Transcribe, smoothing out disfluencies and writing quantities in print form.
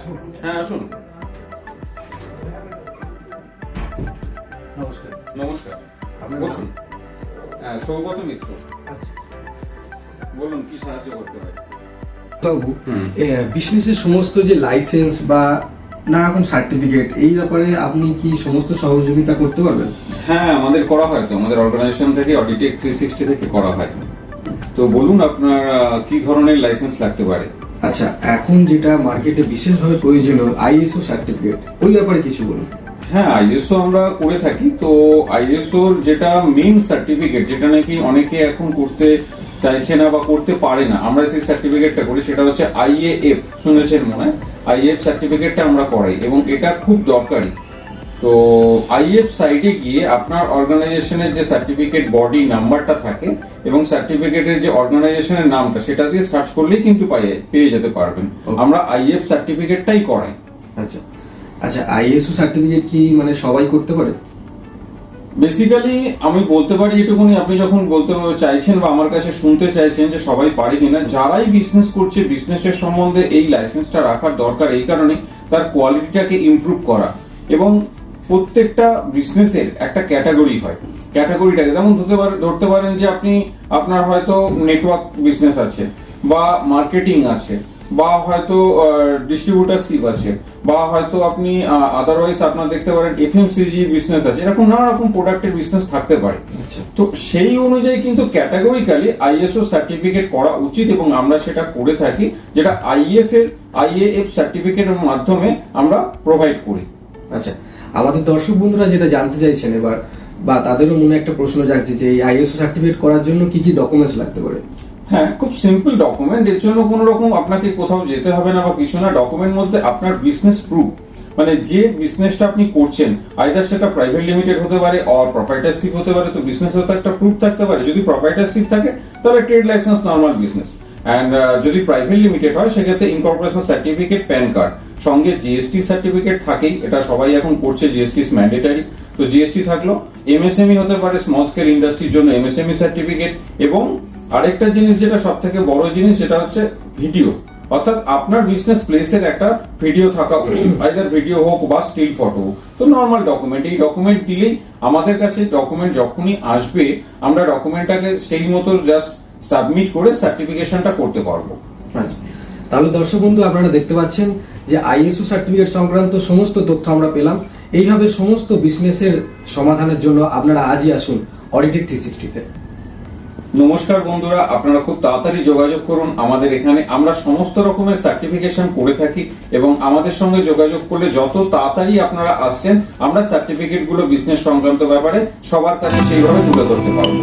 আসুন। হ্যাঁ আসুন। নমস্কার। নমস্কার, আপনার বসুন। সৌগত মিত্র, আচ্ছা বলুন কি সাহায্য করতে পারি। বাবু, বিজনেসের সমস্ত যে লাইসেন্স বা নানা রকম সার্টিফিকেট এই ব্যাপারে আপনি কি সমস্ত সহযোগিতা করতে পারবেন? হ্যাঁ আমাদের করা হয় তো, আমাদের অর্গানাইজেশন থেকে অডিটেক 360 থেকে করা হয়। তো বলুন আপনার কি ধরনের লাইসেন্স লাগতে পারে। আচ্ছা, এখন যেটা মার্কেটে বিশেষভাবে প্রয়োজনীয় আইএসও সার্টিফিকেট, ওই ব্যাপারে কিছু বলুন। হ্যাঁ আইএসও আমরা করে থাকি। তো আইএসওর যেটা মেইন সার্টিফিকেট, যেটা নাকি অনেকে এখন করতে চাইছে না বা করতে পারে না, আমরা সেই সার্টিফিকেটটা করি, সেটা হচ্ছে আইএএফ। শুনেছেন মনে হয়, আইএফ সার্টিফিকেটটা আমরা করাই এবং এটা খুব দরকারি। তো আইএফ সাইটে গিয়ে আপনার অর্গানাইজেশনের যে সার্টিফিকেট বডি নাম্বারটা থাকে এবং সার্টিফিকেটের যে অর্গানাইজেশনের নামটা, সেটা দিয়ে সার্চ করলেই কিন্তু পেয়ে যেতে পারবেন। আমরা আইএফ সার্টিফিকেটটাই করাই। আচ্ছা আচ্ছা, আইএসও সার্টিফিকেট কি মানে সবাই করতে পারে? বেসিক্যালি আমি বলতে পারি এটুকুনি, আপনি যখন বলতে চাইছেন বা আমার কাছে শুনতে চাইছেন যে সবাই পারে কিনা, যারাই বিজনেস করছে বিজনেসের সম্বন্ধে এই লাইসেন্সটা রাখার দরকার এই কারণে তার কোয়ালিটিটাকে ইমপ্রুভ করা। এবং প্রত্যেকটা বিজনেসের একটা ক্যাটাগরি হয়, ক্যাটাগরিটাকে যেমন ধরতে পারেন যে আপনার হয়তো নেটওয়ার্ক বিজনেস আছে বা মার্কেটিং আছে বা হয়তো ডিস্ট্রিবিউটারশিপ আছে বা হয়তো আপনি আদারওয়াইজ আপনার দেখতে পারেন এফএমসিজি বিজনেস আছে, এরকম নানা রকম প্রোডাক্টের বিজনেস থাকতে পারে। তো সেই অনুযায়ী কিন্তু ক্যাটাগরিক্যালি আইএসও সার্টিফিকেট করা উচিত এবং আমরা সেটা করে থাকি, যেটা আইএএফ সার্টিফিকেটের মাধ্যমে আমরা প্রোভাইড করি। আচ্ছা, আমাদের দর্শক বন্ধুরা যেটা জানতে চাইছেন এবার, বা তাদেরও মনে একটা প্রশ্ন জাগছে যে এই আইএসও সার্টিফিকেট করার জন্য কি কি ডকুমেন্টস লাগতে পারে? হ্যাঁ, খুব সিম্পল ডকুমেন্ট, এর জন্য কোনো রকম আপনাকে কোথাও যেতে হবে না বা কিছু না। ডকুমেন্ট মধ্যে আপনার বিজনেস প্রুফ, মানে যে বিজনেসটা আপনি করছেন, আইদার সেটা প্রাইভেট লিমিটেড হতে পারে অর প্রপাইটারশিপ হতে পারে। তো বিজনেসের তো একটা প্রুফ থাকতে পারে। যদি প্রপাইটারশিপ থাকে তাহলে trade licence, normal business. And যদি প্রাইভেট লিমিটেড হয় সেক্ষেত্রে ইনকর্পোরেশন সার্টিফিকেট, প্যান কার্ড, সঙ্গে জিএসটি সার্টিফিকেট থাকেই, এটা সবাই এখন করছে, জিএসটি ইজ ম্যান্ডেটারি। তো জিএসটি থাকলো, এমএসএমই হতে পারে, স্মল স্কেল ইন্ডাস্ট্রির জন্য এমএসএমই সার্টিফিকেট। এবং আরেকটা জিনিস যেটা সব থেকে বড় জিনিস, যেটা হচ্ছে ভিডিও, অর্থাৎ আপনার বিজনেস প্লেসের একটা ভিডিও থাকা উচিত, আইদার ভিডিও হোক বা স্টিল ফটো হোক। তো নর্মাল ডকুমেন্ট, এই ডকুমেন্ট দিলেই আমাদের কাছে ডকুমেন্ট যখনই আসবে আমরা ডকুমেন্টটাকে সেই মতো জাস্ট সাবমিট করে সার্টিফিকেশনটা করতে পারবো। আচ্ছা, তাহলে দর্শক বন্ধু আপনারা দেখতে পাচ্ছেন যে আইএসও সার্টিফিকেট সংক্রান্ত সমস্ত তথ্য আমরা পেলাম। এইভাবে সমস্ত বিজনেসের সমাধানের জন্য আপনারা আজই আসুন অডিটেক 360-তে। নমস্কার বন্ধুরা, আপনারা খুব তাড়াতাড়ি যোগাযোগ করুন আমাদের এখানে। আমরা সমস্ত রকমের সার্টিফিকেশন করে থাকি এবং আমাদের সঙ্গে যোগাযোগ করলে যত তাড়াতাড়ি আপনারা আসছেন, আমরা সার্টিফিকেটগুলো বিজনেস সংক্রান্ত ব্যাপারে সবার কাছে সেইভাবে তুলে ধরতে পারবো।